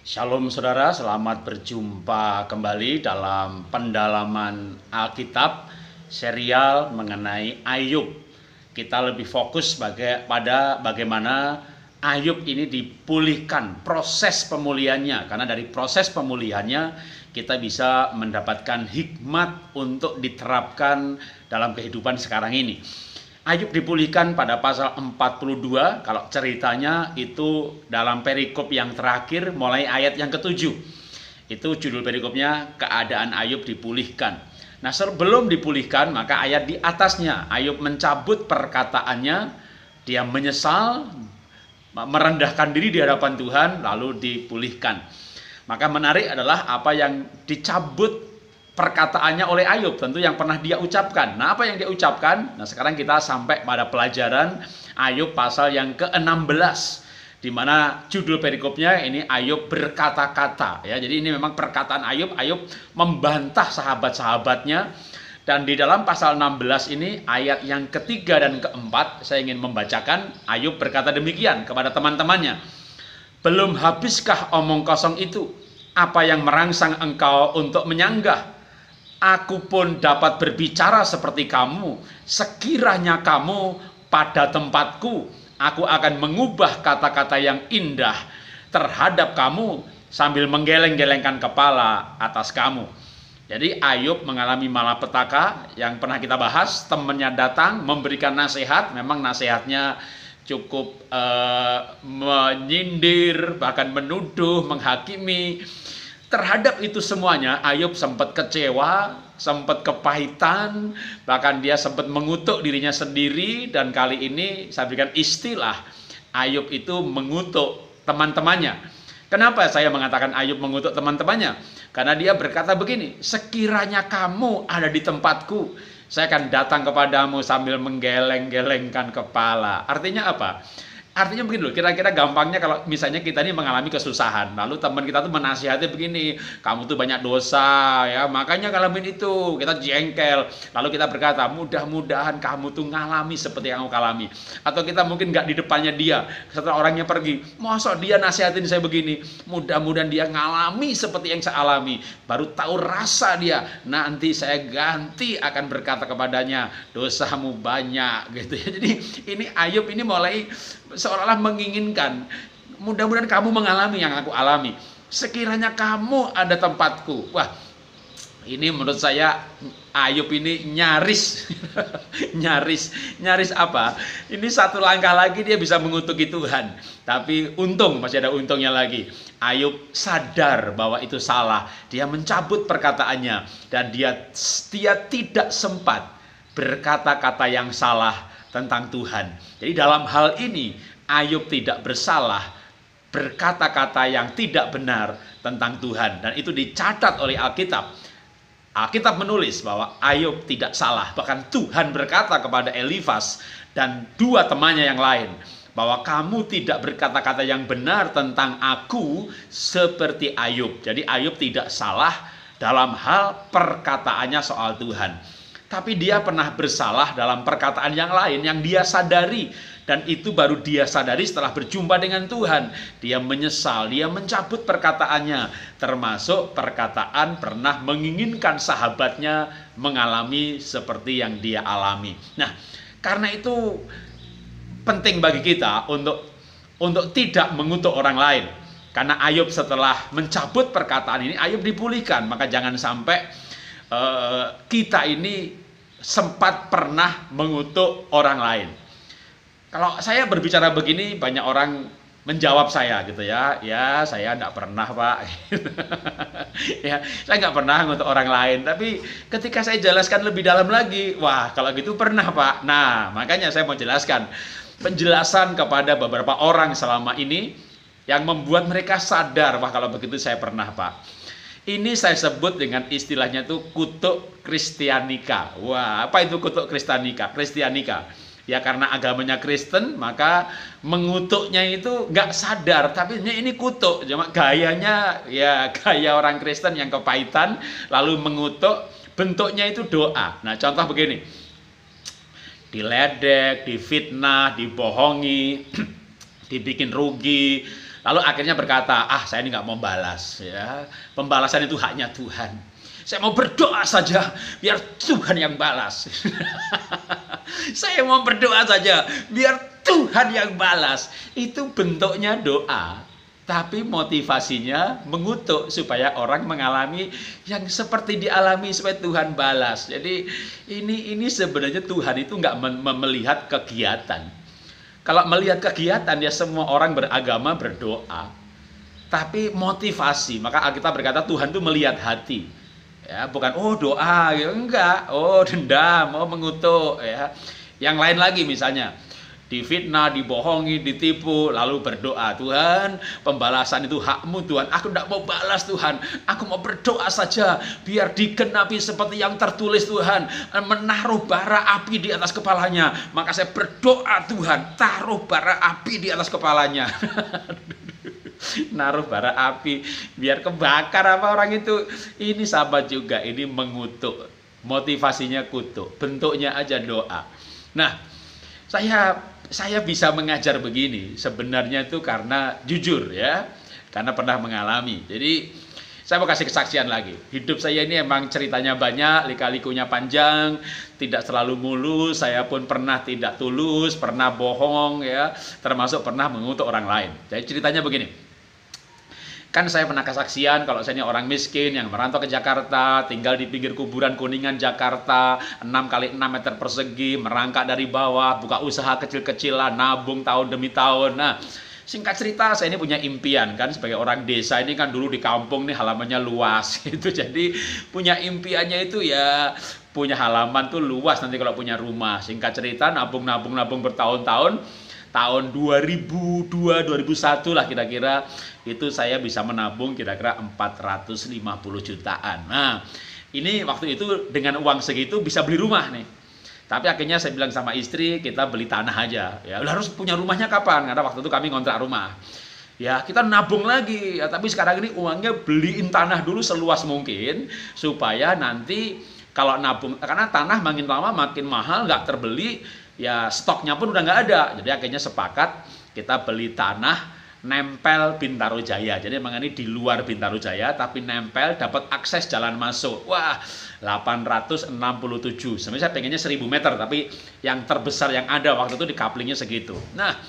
Shalom saudara, selamat berjumpa kembali dalam pendalaman Alkitab serial mengenai Ayub. Kita lebih fokus pada bagaimana Ayub ini dipulihkan, proses pemulihannya. Karena dari proses pemulihannya kita bisa mendapatkan hikmat untuk diterapkan dalam kehidupan sekarang ini. Ayub dipulihkan pada pasal 42, kalau ceritanya itu dalam perikop yang terakhir mulai ayat yang ke-7. Itu judul perikopnya, keadaan Ayub dipulihkan. Nah, sebelum dipulihkan maka ayat di atasnya Ayub mencabut perkataannya, dia menyesal, merendahkan diri di hadapan Tuhan lalu dipulihkan. Maka menarik adalah apa yang dicabut perkataannya oleh Ayub, tentu yang pernah dia ucapkan. Nah, apa yang dia ucapkan? Nah, sekarang kita sampai pada pelajaran Ayub pasal yang ke-16, di mana judul perikopnya ini Ayub berkata-kata. Ya, jadi ini memang perkataan Ayub. Ayub membantah sahabat-sahabatnya. Dan di dalam pasal 16 ini ayat yang ketiga dan keempat, saya ingin membacakan. Ayub berkata demikian kepada teman-temannya. Belum habiskah omong kosong itu? Apa yang merangsang engkau untuk menyanggah? Aku pun dapat berbicara seperti kamu. Sekiranya kamu pada tempatku, aku akan mengubah kata-kata yang indah terhadap kamu sambil menggeleng-gelengkan kepala atas kamu. Jadi Ayub mengalami malapetaka yang pernah kita bahas. Temannya datang memberikan nasihat. Memang nasihatnya cukup menyindir, bahkan menuduh, menghakimi. Terhadap itu semuanya Ayub sempat kecewa, sempat kepahitan, bahkan dia sempat mengutuk dirinya sendiri. Dan kali ini saya berikan istilah Ayub itu mengutuk teman-temannya. Kenapa saya mengatakan Ayub mengutuk teman-temannya? Karena dia berkata begini, sekiranya kamu ada di tempatku, saya akan datang kepadamu sambil menggeleng-gelengkan kepala. Artinya apa? Artinya begini loh, kira-kira gampangnya kalau misalnya kita ini mengalami kesusahan, lalu teman kita tuh menasihati begini, kamu tuh banyak dosa ya, makanya ngalamin itu, kita jengkel, lalu kita berkata, mudah-mudahan kamu tuh ngalami seperti yang aku alami. Atau kita mungkin nggak di depannya dia, setelah orangnya pergi, masa dia nasihatin saya begini, mudah-mudahan dia ngalami seperti yang saya alami, baru tahu rasa dia, nanti saya ganti akan berkata kepadanya, dosamu banyak gitu ya. Jadi ini Ayub ini mulai seolah-olah menginginkan, mudah-mudahan kamu mengalami yang aku alami. Sekiranya kamu ada tempatku. Wah, ini menurut saya Ayub ini nyaris nyaris apa? Ini satu langkah lagi dia bisa mengutuki Tuhan. Tapi untung, masih ada untungnya lagi. Ayub sadar bahwa itu salah. Dia mencabut perkataannya dan dia tidak sempat berkata-kata yang salah tentang Tuhan. Jadi dalam hal ini Ayub tidak bersalah berkata-kata yang tidak benar tentang Tuhan, dan itu dicatat oleh Alkitab. Alkitab menulis bahwa Ayub tidak salah. Bahkan Tuhan berkata kepada Elifas dan dua temannya yang lain bahwa kamu tidak berkata-kata yang benar tentang aku seperti Ayub. Jadi Ayub tidak salah dalam hal perkataannya soal Tuhan. Tapi dia pernah bersalah dalam perkataan yang lain yang dia sadari. Dan itu baru dia sadari setelah berjumpa dengan Tuhan. Dia menyesal, dia mencabut perkataannya. Termasuk perkataan pernah menginginkan sahabatnya mengalami seperti yang dia alami. Nah, karena itu penting bagi kita untuk tidak mengutuk orang lain. Karena Ayub setelah mencabut perkataan ini, Ayub dipulihkan. Maka jangan sampai kita ini sempat pernah mengutuk orang lain. Kalau saya berbicara begini, banyak orang menjawab saya gitu ya. Ya, saya enggak pernah, Pak. Ya, saya enggak pernah mengutuk orang lain. Tapi ketika saya jelaskan lebih dalam lagi, wah, kalau gitu pernah, Pak. Nah, makanya saya mau jelaskan penjelasan kepada beberapa orang selama ini yang membuat mereka sadar, wah, kalau begitu saya pernah, Pak. Ini saya sebut dengan istilahnya tuh kutuk Kristianika. Wah, apa itu kutuk Kristianika? Ya karena agamanya Kristen, maka mengutuknya itu nggak sadar, tapi ini kutuk. Cuma gayanya ya gaya orang Kristen yang kepahitan, lalu mengutuk, bentuknya itu doa. Nah, contoh begini. Diledek, difitnah, dibohongi, dibikin rugi, Lalu akhirnya berkata, saya ini nggak mau balas, ya. Pembalasan itu haknya Tuhan. Saya mau berdoa saja, biar Tuhan yang balas. Saya mau berdoa saja, biar Tuhan yang balas. Itu bentuknya doa, tapi motivasinya mengutuk supaya orang mengalami yang seperti dialami supaya Tuhan balas. Jadi ini sebenarnya Tuhan itu nggak melihat kegiatan. Kalau melihat kegiatan ya semua orang beragama berdoa. Tapi motivasi, maka Alkitab berkata Tuhan itu melihat hati. Ya, bukan doa, ya, enggak, dendam, mengutuk, ya. Yang lain lagi misalnya difitnah, dibohongi, ditipu, lalu berdoa, Tuhan, pembalasan itu hakmu Tuhan, aku tidak mau balas Tuhan, aku mau berdoa saja, biar digenapi seperti yang tertulis Tuhan, menaruh bara api di atas kepalanya, maka saya berdoa Tuhan, taruh bara api di atas kepalanya. Naruh bara api biar kebakar apa orang itu. Ini sama juga, ini mengutuk, motivasinya kutuk, bentuknya aja doa. Nah, saya bisa mengajar begini sebenarnya itu karena jujur, ya, karena pernah mengalami. Jadi saya mau kasih kesaksian lagi. Hidup saya ini emang ceritanya banyak, lika-likunya panjang, tidak selalu mulus. Saya pun pernah tidak tulus, pernah bohong, ya, termasuk pernah mengutuk orang lain. Jadi ceritanya begini. Kan saya pernah kesaksian kalau saya ini orang miskin yang merantau ke Jakarta, tinggal di pinggir kuburan Kuningan Jakarta, 6 kali 6 meter persegi, merangkak dari bawah, buka usaha kecil-kecilan, nabung tahun demi tahun. Nah, singkat cerita saya ini punya impian kan, sebagai orang desa ini kan dulu di kampung nih halamannya luas itu. Jadi punya impiannya itu ya punya halaman tuh luas nanti kalau punya rumah. Singkat cerita nabung bertahun-tahun. Tahun 2002, 2001 lah kira-kira, itu saya bisa menabung kira-kira 450 jutaan. Nah, ini waktu itu dengan uang segitu bisa beli rumah nih. Tapi akhirnya saya bilang sama istri, kita beli tanah aja. Ya, harus punya rumahnya kapan? Karena waktu itu kami ngontrak rumah. Ya, kita nabung lagi. Ya, tapi sekarang ini uangnya beliin tanah dulu seluas mungkin, supaya nanti kalau nabung, karena tanah makin lama makin mahal, nggak terbeli, ya stoknya pun udah nggak ada. Jadi akhirnya sepakat kita beli tanah nempel Bintaro Jaya. Jadi memang ini di luar Bintaro Jaya tapi nempel, dapat akses jalan masuk. Wah, 867. Sebenarnya saya pengennya 1000 meter, tapi yang terbesar yang ada waktu itu di couplingnya segitu. Nah,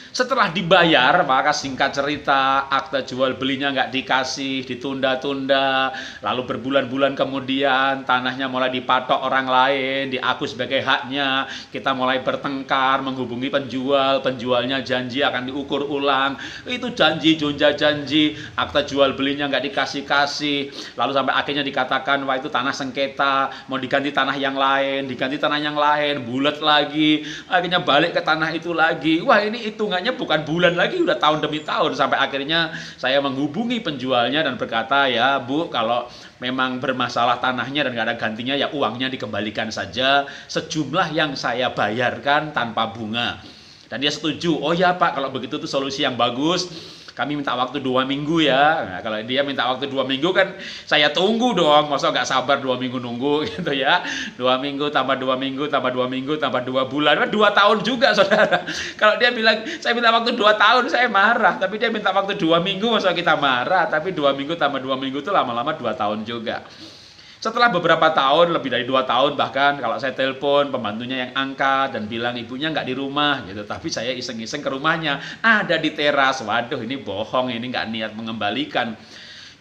setelah dibayar, maka singkat cerita akta jual belinya nggak dikasih, ditunda-tunda, lalu berbulan-bulan kemudian tanahnya mulai dipatok orang lain, diaku sebagai haknya, kita mulai bertengkar, menghubungi penjual, penjualnya janji akan diukur ulang, itu janji, jonja janji, akta jual belinya nggak dikasih-kasih, lalu sampai akhirnya dikatakan, wah itu tanah sengketa, mau diganti tanah yang lain, bulat lagi, akhirnya balik ke tanah itu lagi, wah ini hitungannya bukan bulan lagi, udah tahun demi tahun. Sampai akhirnya saya menghubungi penjualnya dan berkata, ya Bu, kalau memang bermasalah tanahnya dan nggak ada gantinya, ya uangnya dikembalikan saja sejumlah yang saya bayarkan tanpa bunga. Dan dia setuju. Oh ya Pak, kalau begitu tuh solusi yang bagus. Kami minta waktu 2 minggu ya. Nah, kalau dia minta waktu 2 minggu kan saya tunggu dong. Masa nggak sabar 2 minggu nunggu gitu ya. 2 minggu tambah 2 minggu tambah 2 minggu tambah 2 bulan. 2 tahun juga saudara. Kalau dia bilang saya minta waktu 2 tahun saya marah. Tapi dia minta waktu 2 minggu masa kita marah. Tapi 2 minggu tambah 2 minggu itu lama-lama 2 tahun juga. Setelah beberapa tahun, lebih dari 2 tahun bahkan, kalau saya telepon, pembantunya yang angkat dan bilang ibunya nggak di rumah gitu. Tapi saya iseng-iseng ke rumahnya, ada di teras. Waduh, ini bohong, ini nggak niat mengembalikan.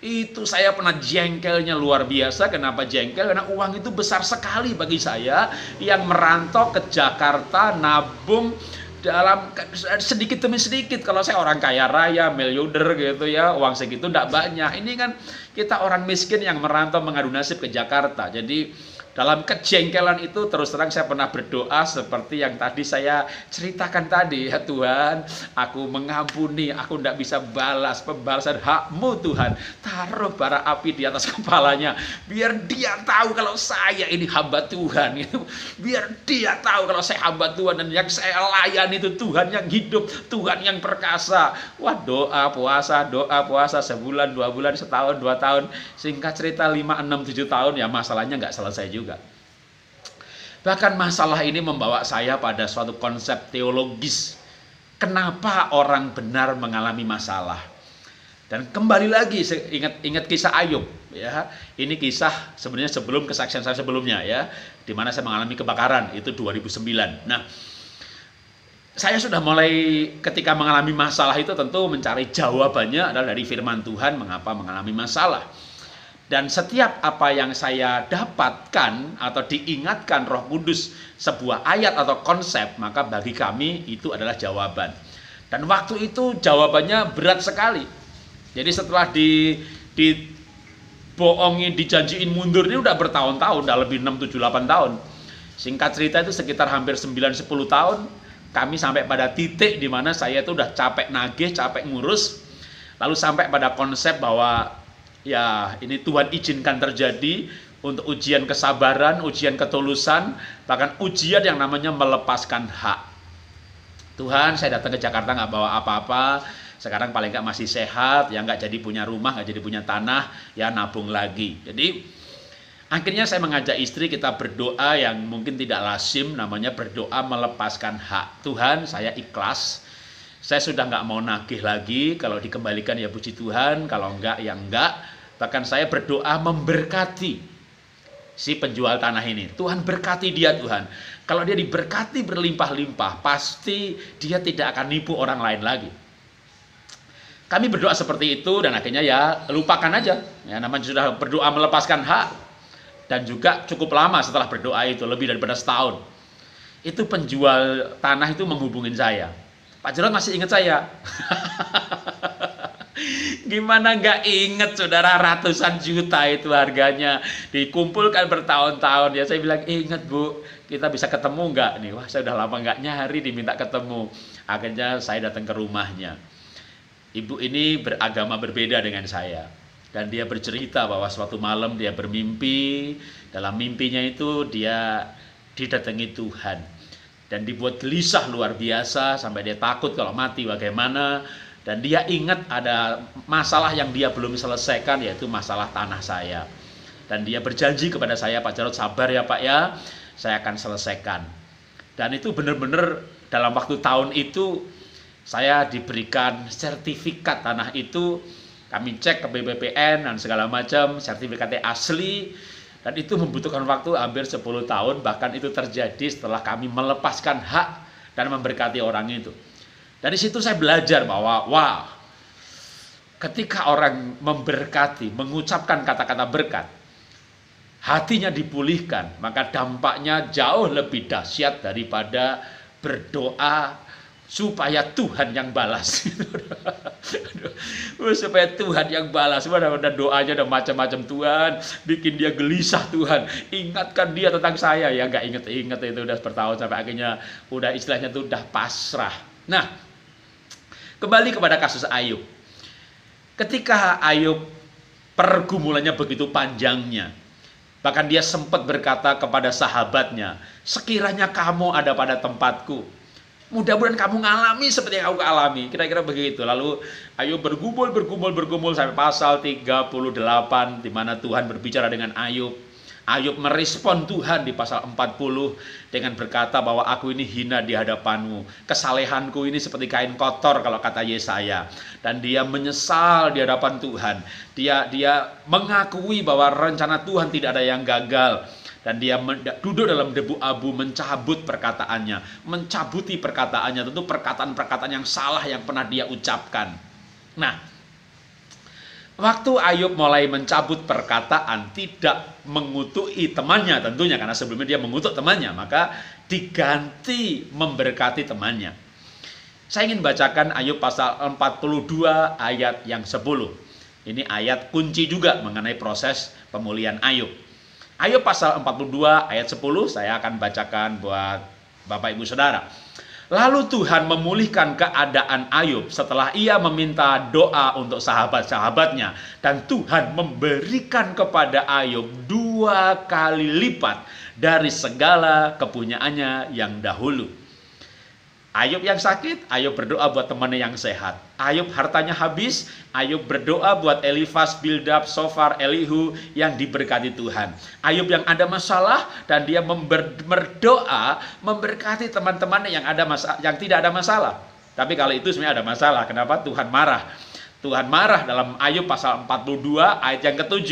Itu saya pernah jengkelnya luar biasa. Kenapa jengkel? Karena uang itu besar sekali bagi saya yang merantau ke Jakarta, nabung dalam sedikit demi sedikit. Kalau saya orang kaya raya, miliuder gitu ya, uang segitu enggak banyak. Ini kan kita orang miskin yang merantau mengadu nasib ke Jakarta. Jadi dalam kejengkelan itu terus terang saya pernah berdoa seperti yang tadi saya ceritakan tadi. Ya Tuhan, aku mengampuni, aku tidak bisa balas, pembalasan hakmu Tuhan. Taruh bara api di atas kepalanya, biar dia tahu kalau saya ini hamba Tuhan. Biar dia tahu kalau saya hamba Tuhan dan yang saya layani itu Tuhan yang hidup, Tuhan yang perkasa. Wah, doa puasa sebulan, 2 bulan, setahun, 2 tahun. Singkat cerita 5, 6, 7 tahun ya masalahnya nggak selesai juga. Bahkan masalah ini membawa saya pada suatu konsep teologis Kenapa orang benar mengalami masalah? Dan kembali lagi ingat kisah Ayub ya. Ini kisah sebenarnya sebelum kesaksian saya sebelumnya ya, di mana saya mengalami kebakaran itu 2009. Nah, saya sudah mulai ketika mengalami masalah itu tentu mencari jawabannya adalah dari firman Tuhan mengapa mengalami masalah. Dan setiap apa yang saya dapatkan atau diingatkan Roh Kudus sebuah ayat atau konsep, maka bagi kami itu adalah jawaban. Dan waktu itu jawabannya berat sekali. Jadi setelah dibohongin, dijanjiin mundur ini udah bertahun-tahun, udah lebih 6, 7, 8 tahun. Singkat cerita itu sekitar hampir 9, 10 tahun, kami sampai pada titik di mana saya itu udah capek nagih, capek ngurus, lalu sampai pada konsep bahwa ya ini Tuhan izinkan terjadi untuk ujian kesabaran, ujian ketulusan, bahkan ujian yang namanya melepaskan hak. Tuhan, saya datang ke Jakarta nggak bawa apa-apa, sekarang paling nggak masih sehat, ya nggak jadi punya rumah, nggak jadi punya tanah, ya nabung lagi. Jadi akhirnya saya mengajak istri kita berdoa yang mungkin tidak lazim, namanya berdoa melepaskan hak. Tuhan, saya ikhlas, saya sudah nggak mau nagih lagi, kalau dikembalikan ya puji Tuhan, kalau enggak ya enggak. Bahkan saya berdoa memberkati si penjual tanah ini. Tuhan berkati dia Tuhan. Kalau dia diberkati berlimpah-limpah, pasti dia tidak akan nipu orang lain lagi. Kami berdoa seperti itu dan akhirnya ya lupakan aja. Ya namanya sudah berdoa melepaskan hak. Dan juga cukup lama setelah berdoa itu, lebih daripada setahun. Itu penjual tanah itu menghubungin saya. Pak Jarod masih ingat saya. Gimana nggak inget saudara, ratusan juta itu harganya, dikumpulkan bertahun-tahun. Ya saya bilang, inget Bu, kita bisa ketemu nggak nih? Wah saya udah lama nggak nyari, diminta ketemu. Akhirnya saya datang ke rumahnya. Ibu ini beragama berbeda dengan saya. Dan dia bercerita bahwa suatu malam dia bermimpi. Dalam mimpinya itu dia didatangi Tuhan. Dan dibuat gelisah luar biasa. Sampai dia takut kalau mati bagaimana. Dan dia ingat ada masalah yang dia belum selesaikan, yaitu masalah tanah saya. Dan dia berjanji kepada saya, Pak Jarod sabar ya Pak ya, saya akan selesaikan. Dan itu benar-benar dalam waktu tahun itu, saya diberikan sertifikat tanah itu, kami cek ke BPPN dan segala macam, sertifikatnya asli, dan itu membutuhkan waktu hampir 10 tahun, bahkan itu terjadi setelah kami melepaskan hak dan memberkati orang itu. Dari situ saya belajar bahwa, wah, ketika orang memberkati, mengucapkan kata-kata berkat, hatinya dipulihkan, maka dampaknya jauh lebih dahsyat daripada berdoa supaya Tuhan yang balas. Supaya Tuhan yang balas. Udah doanya udah macam-macam, Tuhan bikin dia gelisah, Tuhan ingatkan dia tentang saya. Ya nggak inget-inget, itu udah bertahun sampai akhirnya udah istilahnya tuh udah pasrah. Nah, kembali kepada kasus Ayub. Ketika Ayub pergumulannya begitu panjangnya, bahkan dia sempat berkata kepada sahabatnya, sekiranya kamu ada pada tempatku, mudah-mudahan kamu ngalami seperti yang aku alami. Kira-kira begitu. Lalu Ayub bergumul sampai pasal 38, di mana Tuhan berbicara dengan Ayub. Ayub merespon Tuhan di pasal 40 dengan berkata bahwa aku ini hina di hadapanmu. Kesalehanku ini seperti kain kotor kalau kata Yesaya. Dan dia menyesal di hadapan Tuhan. Dia mengakui bahwa rencana Tuhan tidak ada yang gagal. Dan dia duduk dalam debu abu mencabut perkataannya. Mencabuti perkataannya. Tentu perkataan-perkataan yang salah yang pernah dia ucapkan. Nah, waktu Ayub mulai mencabut perkataan, tidak mengutuki temannya tentunya, karena sebelumnya dia mengutuk temannya, maka diganti memberkati temannya. Saya ingin bacakan Ayub pasal 42 ayat yang 10. Ini ayat kunci juga mengenai proses pemulihan Ayub. Ayub pasal 42 ayat 10 saya akan bacakan buat Bapak Ibu Saudara. Lalu Tuhan memulihkan keadaan Ayub setelah ia meminta doa untuk sahabat-sahabatnya. Dan Tuhan memberikan kepada Ayub 2 kali lipat dari segala kepunyaannya yang dahulu. Ayub yang sakit, Ayub berdoa buat temannya yang sehat. Ayub hartanya habis, Ayub berdoa buat Elifas, Bildad, Sofar, Elihu yang diberkati Tuhan. Ayub yang ada masalah dan dia berdoa memberkati teman-temannya yang tidak ada masalah. Tapi kalau itu sebenarnya ada masalah. Kenapa Tuhan marah? Tuhan marah dalam Ayub pasal 42 ayat yang ke-7.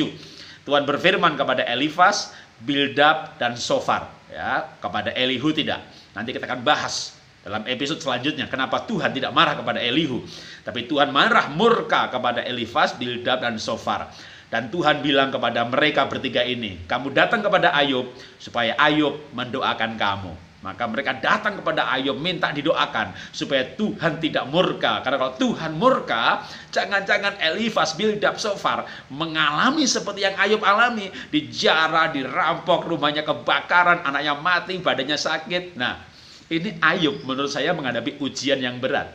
Tuhan berfirman kepada Elifas, Bildad, dan Sofar. Ya, kepada Elihu tidak. Nanti kita akan bahas dalam episode selanjutnya kenapa Tuhan tidak marah kepada Elihu. Tapi Tuhan marah murka kepada Elifas, Bildad, dan Sofar. Dan Tuhan bilang kepada mereka bertiga ini, kamu datang kepada Ayub supaya Ayub mendoakan kamu. Maka mereka datang kepada Ayub minta didoakan supaya Tuhan tidak murka. Karena kalau Tuhan murka, jangan-jangan Elifas, Bildad, Sofar mengalami seperti yang Ayub alami. Dijara, dirampok, rumahnya kebakaran, anaknya mati, badannya sakit. Nah, ini Ayub menurut saya menghadapi ujian yang berat.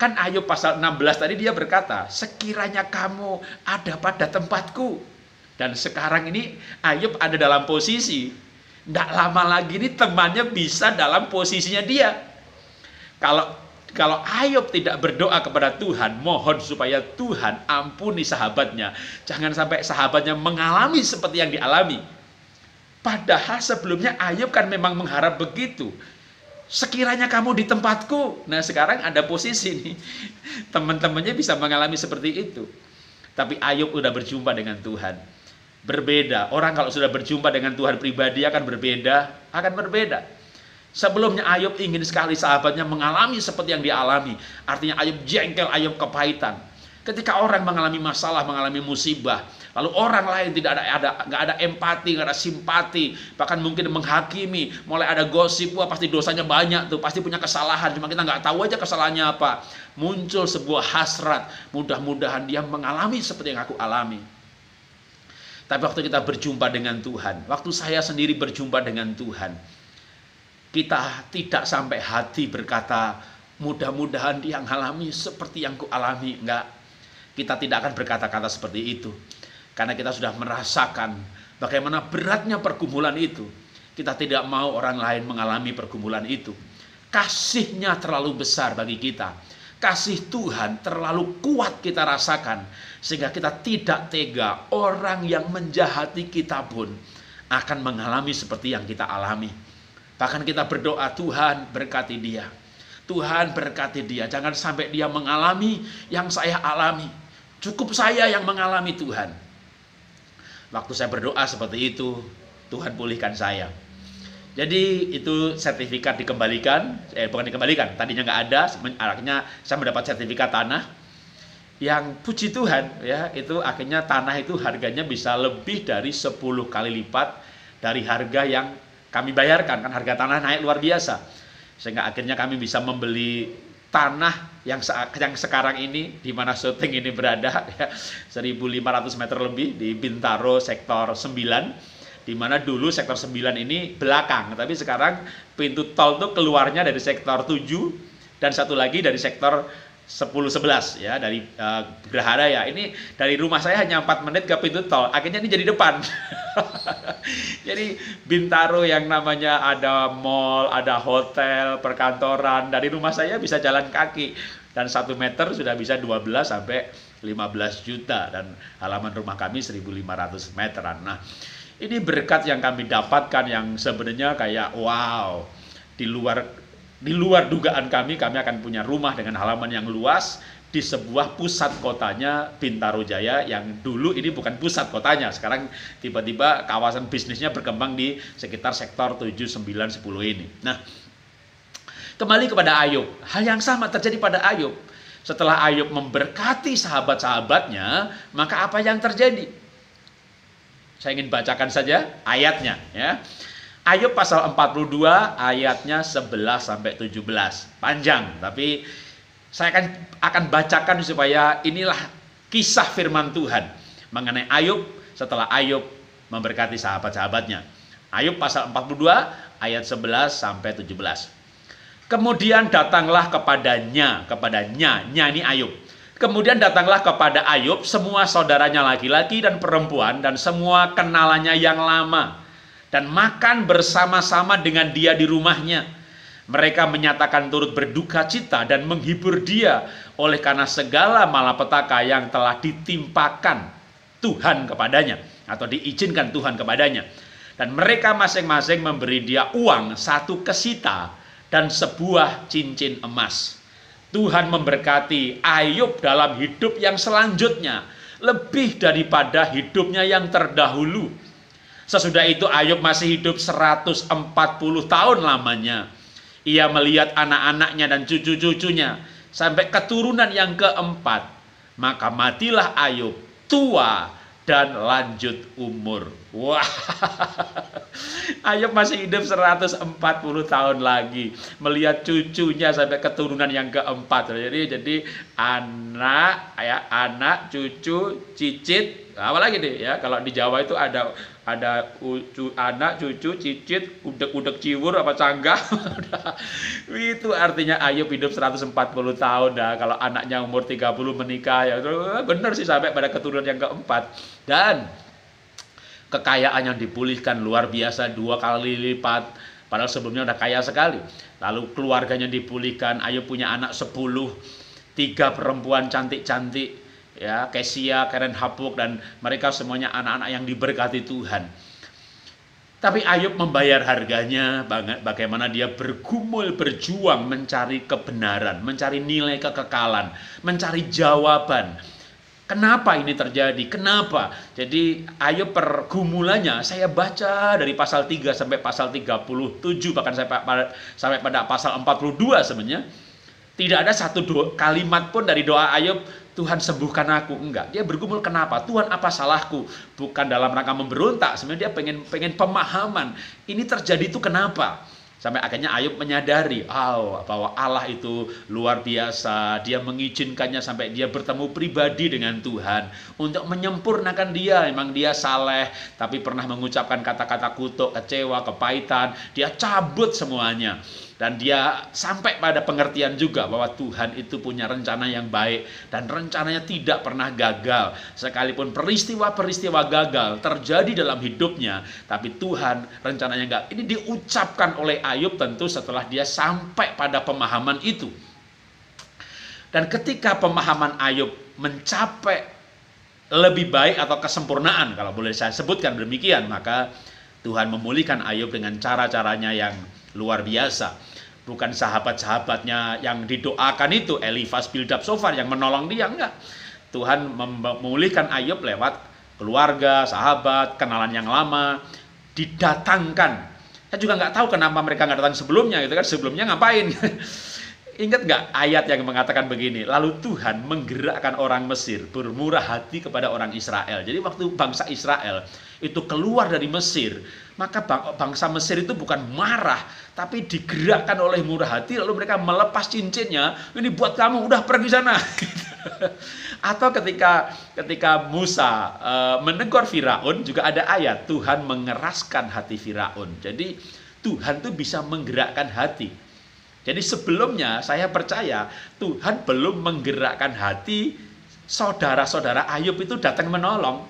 Kan Ayub pasal 16 tadi dia berkata, sekiranya kamu ada pada tempatku. Dan sekarang ini Ayub ada dalam posisi, tidak lama lagi ini temannya bisa dalam posisinya dia. Kalau Ayub tidak berdoa kepada Tuhan, mohon supaya Tuhan ampuni sahabatnya. Jangan sampai sahabatnya mengalami seperti yang dialami. Padahal sebelumnya Ayub kan memang mengharap begitu. Sekiranya kamu di tempatku. Nah sekarang ada posisi nih, teman-temannya bisa mengalami seperti itu. Tapi Ayub udah berjumpa dengan Tuhan. Berbeda. Orang kalau sudah berjumpa dengan Tuhan pribadi akan berbeda. Sebelumnya Ayub ingin sekali sahabatnya mengalami seperti yang dialami. Artinya Ayub jengkel, Ayub kepahitan. Ketika orang mengalami masalah, mengalami musibah, lalu orang lain nggak ada empati, nggak ada simpati, bahkan mungkin menghakimi, mulai ada gosip, wah pasti dosanya banyak tuh, pasti punya kesalahan, cuma kita nggak tahu aja kesalahannya apa. Muncul sebuah hasrat, mudah-mudahan dia mengalami seperti yang aku alami. Tapi waktu kita berjumpa dengan Tuhan, waktu saya sendiri berjumpa dengan Tuhan, kita tidak sampai hati berkata, mudah-mudahan dia mengalami seperti yang ku alami. Enggak, kita tidak akan berkata-kata seperti itu. Karena kita sudah merasakan bagaimana beratnya pergumulan itu. Kita tidak mau orang lain mengalami pergumulan itu. Kasihnya terlalu besar bagi kita. Kasih Tuhan terlalu kuat kita rasakan. Sehingga kita tidak tega orang yang menjahati kita pun akan mengalami seperti yang kita alami. Bahkan kita berdoa, Tuhan berkati dia. Tuhan berkati dia. Jangan sampai dia mengalami yang saya alami. Cukup saya yang mengalami Tuhan. Waktu saya berdoa seperti itu, Tuhan pulihkan saya. Jadi itu sertifikat dikembalikan, bukan dikembalikan, tadinya nggak ada, akhirnya saya mendapat sertifikat tanah. Yang puji Tuhan ya, itu akhirnya tanah itu harganya bisa lebih dari 10 kali lipat dari harga yang kami bayarkan. Kan harga tanah naik luar biasa. Sehingga akhirnya kami bisa membeli tanah yang sekarang ini di mana syuting ini berada ya, 1.500 meter lebih di Bintaro sektor 9. Di mana dulu sektor 9 ini belakang, tapi sekarang pintu tol tuh keluarnya dari sektor 7 dan satu lagi dari sektor 10-11 ya, dari Gerahara ya. Ini dari rumah saya hanya 4 menit ke pintu tol, akhirnya ini jadi depan. Jadi Bintaro yang namanya ada mall, ada hotel, perkantoran, dari rumah saya bisa jalan kaki dan 1 meter sudah bisa 12 sampai 15 juta dan halaman rumah kami 1.500 meteran. Nah, ini berkat yang kami dapatkan yang sebenarnya kayak wow, di luar dugaan kami akan punya rumah dengan halaman yang luas di sebuah pusat kotanya Bintaro Jaya yang dulu ini bukan pusat kotanya. Sekarang tiba-tiba kawasan bisnisnya berkembang di sekitar sektor 7, 9, 10 ini. Nah, kembali kepada Ayub. Hal yang sama terjadi pada Ayub. Setelah Ayub memberkati sahabat-sahabatnya, maka apa yang terjadi? Saya ingin bacakan saja ayatnya ya. Ayub pasal 42 ayatnya 11 sampai 17. Panjang, tapi saya akan bacakan supaya inilah kisah firman Tuhan mengenai Ayub setelah Ayub memberkati sahabat-sahabatnya. Ayub pasal 42 ayat 11 sampai 17. Kemudian datanglah kepadanya ini Ayub. Kemudian datanglah kepada Ayub semua saudaranya laki-laki dan perempuan dan semua kenalannya yang lama dan makan bersama-sama dengan dia di rumahnya. Mereka menyatakan turut berduka cita dan menghibur dia oleh karena segala malapetaka yang telah ditimpakan Tuhan kepadanya atau diizinkan Tuhan kepadanya. Dan mereka masing-masing memberi dia uang 1 kesita dan sebuah cincin emas. Tuhan memberkati Ayub dalam hidup yang selanjutnya, lebih daripada hidupnya yang terdahulu. Sesudah itu Ayub masih hidup 140 tahun lamanya. Ia melihat anak-anaknya dan cucu-cucunya sampai keturunan yang keempat. Maka matilah Ayub tua dan lanjut umur. Wah, Ayub masih hidup 140 tahun lagi, melihat cucunya sampai keturunan yang keempat. Jadi anak, cucu, cicit, apa lagi nih ya? Kalau di Jawa itu ada anak, cucu, cicit, udek-udek ciwur apa canggah. Itu artinya Ayub hidup 140 tahun. Nah, kalau anaknya umur 30 menikah ya benar sih sampai pada keturunan yang keempat. Dan kekayaan yang dipulihkan luar biasa 2 kali lipat. Padahal sebelumnya udah kaya sekali. Lalu keluarganya dipulihkan. Ayub punya anak 10, 3 perempuan cantik-cantik, ya, Kesia, Keren Hapuk, dan mereka semuanya anak-anak yang diberkati Tuhan. Tapi Ayub membayar harganya banget, bagaimana dia bergumul, berjuang mencari kebenaran, mencari nilai kekekalan, mencari jawaban. Kenapa ini terjadi? Kenapa? Jadi Ayub pergumulannya saya baca dari pasal 3 sampai pasal 37, bahkan sampai pada pasal 42 sebenarnya. Tidak ada satu kalimat pun dari doa Ayub, Tuhan sembuhkan aku. Enggak, dia bergumul kenapa? Tuhan apa salahku? Bukan dalam rangka memberontak, sebenarnya dia pengen pemahaman. Ini terjadi itu kenapa? Sampai akhirnya Ayub menyadari bahwa Allah itu luar biasa. Dia mengizinkannya sampai dia bertemu pribadi dengan Tuhan untuk menyempurnakan dia. Memang dia saleh, tapi pernah mengucapkan kata-kata kutuk, kecewa, kepahitan. Dia cabut semuanya. Dan dia sampai pada pengertian juga bahwa Tuhan itu punya rencana yang baik. Dan rencananya tidak pernah gagal. Sekalipun peristiwa-peristiwa gagal terjadi dalam hidupnya, tapi Tuhan rencananya enggak. Ini diucapkan oleh Ayub tentu setelah dia sampai pada pemahaman itu. Dan ketika pemahaman Ayub mencapai lebih baik atau kesempurnaan, kalau boleh saya sebutkan demikian, maka Tuhan memulihkan Ayub dengan cara-caranya yang luar biasa. Bukan sahabat-sahabatnya yang didoakan itu, Elifas, Bildad, Sofar yang menolong dia, enggak. Tuhan memulihkan Ayub lewat keluarga, sahabat, kenalan yang lama, didatangkan. Saya juga nggak tahu kenapa mereka nggak datang sebelumnya, gitu kan? Sebelumnya ngapain? Ingat nggak ayat yang mengatakan begini? Lalu Tuhan menggerakkan orang Mesir bermurah hati kepada orang Israel. Jadi waktu bangsa Israel itu keluar dari Mesir, maka bangsa Mesir itu bukan marah, tapi digerakkan oleh murah hati. Lalu mereka melepas cincinnya. Ini buat kamu, udah pergi sana. Atau ketika Musa menegur Firaun, juga ada ayat Tuhan mengeraskan hati Firaun. Jadi Tuhan tuh bisa menggerakkan hati. Jadi sebelumnya saya percaya Tuhan belum menggerakkan hati saudara-saudara Ayub itu datang menolong.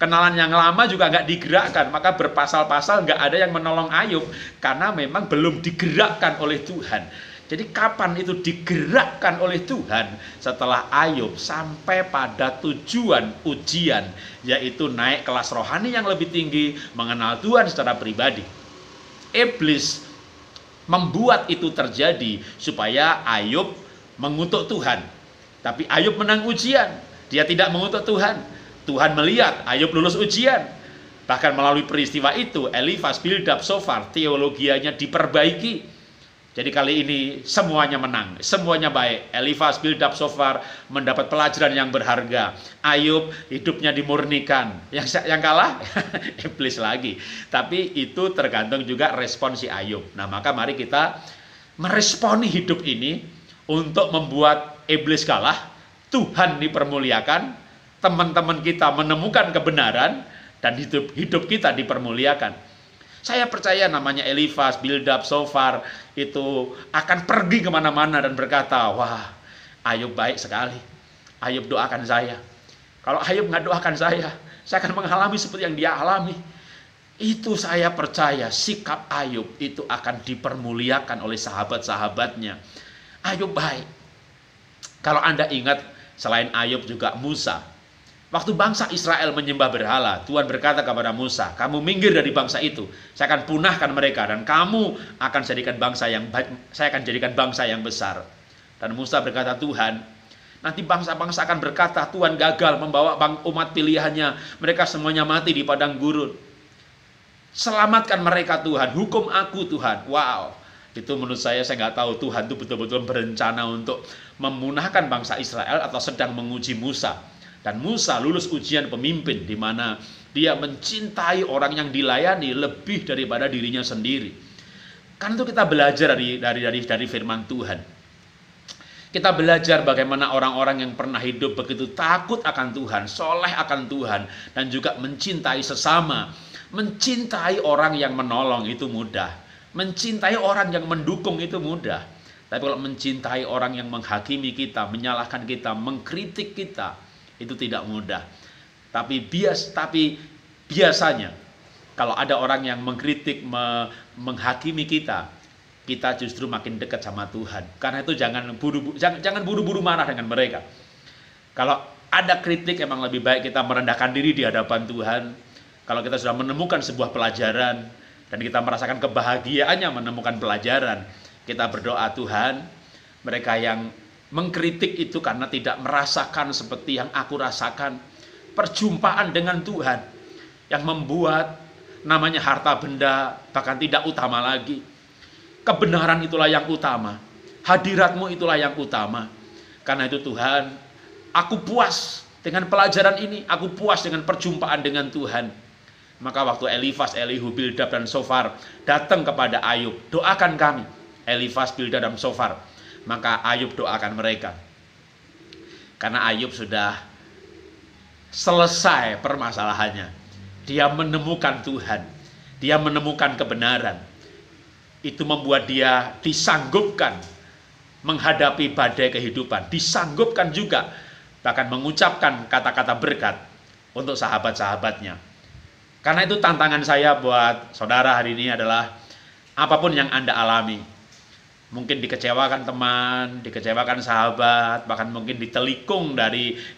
Kenalan yang lama juga nggak digerakkan, maka berpasal-pasal nggak ada yang menolong Ayub karena memang belum digerakkan oleh Tuhan. Jadi kapan itu digerakkan oleh Tuhan? Setelah Ayub sampai pada tujuan ujian, yaitu naik kelas rohani yang lebih tinggi, mengenal Tuhan secara pribadi. Iblis membuat itu terjadi supaya Ayub mengutuk Tuhan. Tapi Ayub menang ujian, dia tidak mengutuk Tuhan. Tuhan melihat Ayub lulus ujian. Bahkan melalui peristiwa itu Elifas, Bildad, Sofar teologianya diperbaiki. Jadi kali ini semuanya menang, semuanya baik. Elifas, Bildad, Sofar mendapat pelajaran yang berharga. Ayub hidupnya dimurnikan. Yang kalah iblis lagi. Tapi itu tergantung juga respon si Ayub. Nah, maka mari kita meresponi hidup ini untuk membuat iblis kalah, Tuhan dipermuliakan, teman-teman kita menemukan kebenaran, dan hidup kita dipermuliakan. Saya percaya namanya Elifas, Bildad, Sofar itu akan pergi kemana-mana dan berkata, wah, Ayub baik sekali. Ayub doakan saya. Kalau Ayub nggak doakan saya akan mengalami seperti yang dia alami. Itu saya percaya sikap Ayub itu akan dipermuliakan oleh sahabat-sahabatnya. Ayub baik. Kalau Anda ingat, selain Ayub juga Musa. Waktu bangsa Israel menyembah berhala, Tuhan berkata kepada Musa, kamu minggir dari bangsa itu, saya akan punahkan mereka dan kamu akan jadikan bangsa yang baik, saya akan jadikan bangsa yang besar. Dan Musa berkata, Tuhan, nanti bangsa-bangsa akan berkata, Tuhan gagal membawa umat pilihannya. Mereka semuanya mati di padang gurun. Selamatkan mereka Tuhan, hukum aku Tuhan. Wow, itu menurut saya nggak tahu Tuhan itu betul-betul berencana untuk memunahkan bangsa Israel atau sedang menguji Musa. Dan Musa lulus ujian pemimpin di mana dia mencintai orang yang dilayani lebih daripada dirinya sendiri. Kan itu kita belajar dari firman Tuhan. Kita belajar bagaimana orang-orang yang pernah hidup begitu takut akan Tuhan, soleh akan Tuhan, dan juga mencintai sesama. Mencintai orang yang menolong itu mudah. Mencintai orang yang mendukung itu mudah. Tapi kalau mencintai orang yang menghakimi kita, menyalahkan kita, mengkritik kita, itu tidak mudah. Tapi biasanya kalau ada orang yang mengkritik, menghakimi kita justru makin dekat sama Tuhan. Karena itu jangan buru-buru marah dengan mereka. Kalau ada kritik, emang lebih baik kita merendahkan diri di hadapan Tuhan. Kalau kita sudah menemukan sebuah pelajaran dan kita merasakan kebahagiaannya menemukan pelajaran, kita berdoa, Tuhan, mereka yang mengkritik itu karena tidak merasakan seperti yang aku rasakan, perjumpaan dengan Tuhan yang membuat namanya harta benda bahkan tidak utama lagi. Kebenaran itulah yang utama, hadirat-Mu itulah yang utama. Karena itu Tuhan, aku puas dengan pelajaran ini, aku puas dengan perjumpaan dengan Tuhan. Maka waktu Elifas, Elihu, Bildad, dan Sofar datang kepada Ayub, doakan kami. Elifas, Bildad, dan Sofar. Maka Ayub doakan mereka. Karena Ayub sudah selesai permasalahannya. Dia menemukan Tuhan. Dia menemukan kebenaran. Itu membuat dia disanggupkan menghadapi badai kehidupan. Disanggupkan juga bahkan mengucapkan kata-kata berkat untuk sahabat-sahabatnya. Karena itu tantangan saya buat saudara hari ini adalah apapun yang Anda alami. Mungkin dikecewakan teman, dikecewakan sahabat, bahkan mungkin ditelikung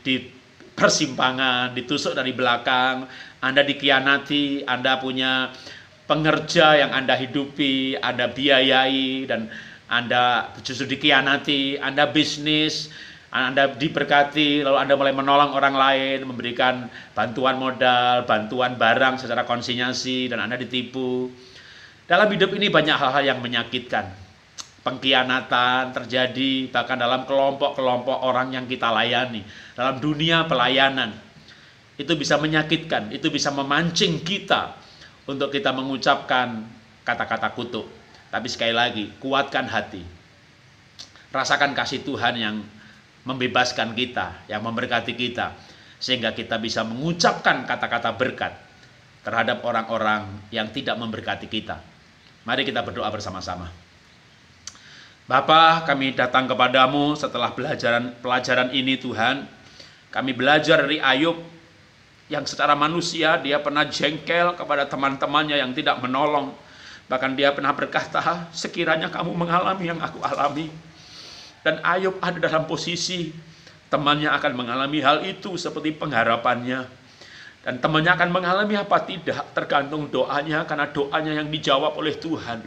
di persimpangan, ditusuk dari belakang, Anda dikhianati, Anda punya pengerja yang Anda hidupi, Anda biayai, dan Anda justru dikhianati, Anda bisnis, Anda diberkati, lalu Anda mulai menolong orang lain, memberikan bantuan modal, bantuan barang secara konsinyasi, dan Anda ditipu. Dalam hidup ini banyak hal-hal yang menyakitkan. Pengkhianatan terjadi bahkan dalam kelompok-kelompok orang yang kita layani. Dalam dunia pelayanan, itu bisa menyakitkan, itu bisa memancing kita untuk kita mengucapkan kata-kata kutuk. Tapi sekali lagi, kuatkan hati. Rasakan kasih Tuhan yang membebaskan kita, yang memberkati kita, sehingga kita bisa mengucapkan kata-kata berkat terhadap orang-orang yang tidak memberkati kita. Mari kita berdoa bersama-sama. Bapa, kami datang kepadamu setelah pelajaran ini Tuhan. Kami belajar dari Ayub yang secara manusia dia pernah jengkel kepada teman-temannya yang tidak menolong. Bahkan dia pernah berkata, sekiranya kamu mengalami yang aku alami. Dan Ayub ada dalam posisi temannya akan mengalami hal itu seperti pengharapannya. Dan temannya akan mengalami apa tidak tergantung doanya, karena doanya yang dijawab oleh Tuhan.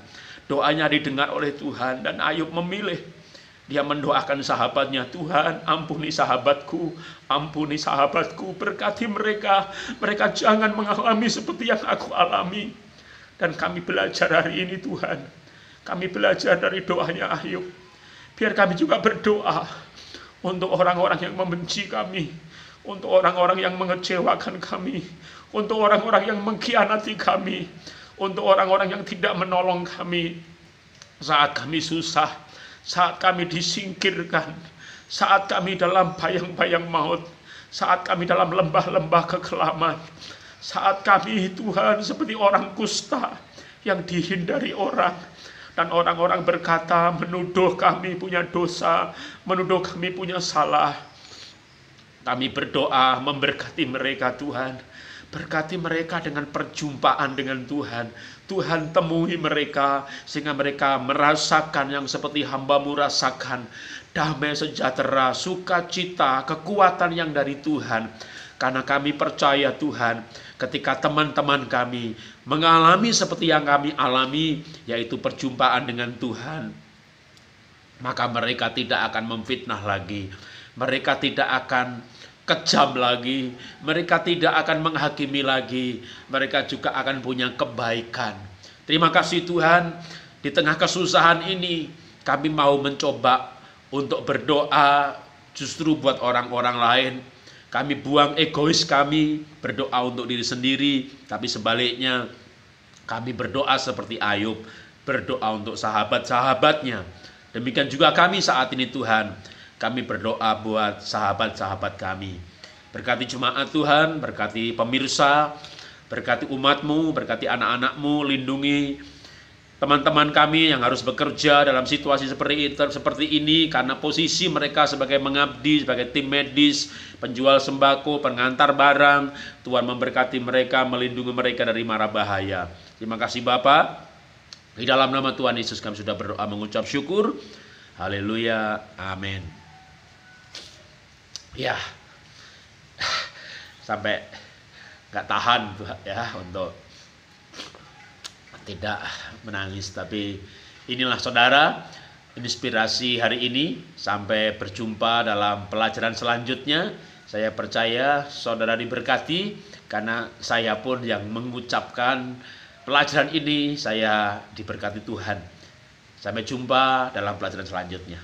Doanya didengar oleh Tuhan, dan Ayub memilih. Dia mendoakan sahabatnya, Tuhan ampuni sahabatku, berkati mereka. Mereka jangan mengalami seperti yang aku alami. Dan kami belajar hari ini Tuhan. Kami belajar dari doanya Ayub. Biar kami juga berdoa untuk orang-orang yang membenci kami, untuk orang-orang yang mengecewakan kami, untuk orang-orang yang mengkhianati kami, untuk orang-orang yang tidak menolong kami saat kami susah, saat kami disingkirkan, saat kami dalam bayang-bayang maut, saat kami dalam lembah-lembah kekelaman, saat kami Tuhan seperti orang kusta yang dihindari orang. Dan orang-orang berkata, menuduh kami punya dosa, menuduh kami punya salah. Kami berdoa memberkati mereka Tuhan. Berkati mereka dengan perjumpaan dengan Tuhan. Tuhan temui mereka sehingga mereka merasakan yang seperti hamba-Mu rasakan. Damai sejahtera, sukacita, kekuatan yang dari Tuhan. Karena kami percaya Tuhan, ketika teman-teman kami mengalami seperti yang kami alami, yaitu perjumpaan dengan Tuhan, maka mereka tidak akan memfitnah lagi, mereka tidak akan kejam lagi, mereka tidak akan menghakimi lagi, mereka juga akan punya kebaikan. Terima kasih Tuhan, di tengah kesusahan ini kami mau mencoba untuk berdoa justru buat orang-orang lain. Kami buang egois kami, berdoa untuk diri sendiri, tapi sebaliknya kami berdoa seperti Ayub, berdoa untuk sahabat-sahabatnya. Demikian juga kami saat ini Tuhan, kami berdoa buat sahabat-sahabat kami. Berkati jemaat Tuhan, berkati pemirsa, berkati umatmu, berkati anak-anakmu, lindungi teman-teman kami yang harus bekerja dalam situasi seperti ini karena posisi mereka sebagai mengabdi, sebagai tim medis, penjual sembako, pengantar barang. Tuhan memberkati mereka, melindungi mereka dari mara bahaya. Terima kasih Bapa. Di dalam nama Tuhan Yesus kami sudah berdoa mengucap syukur. Haleluya. Amin. Ya, sampai gak tahan ya untuk tidak menangis, tapi inilah saudara inspirasi hari ini. Sampai berjumpa dalam pelajaran selanjutnya. Saya percaya saudara diberkati karena saya pun yang mengucapkan pelajaran ini, saya diberkati Tuhan. Sampai jumpa dalam pelajaran selanjutnya.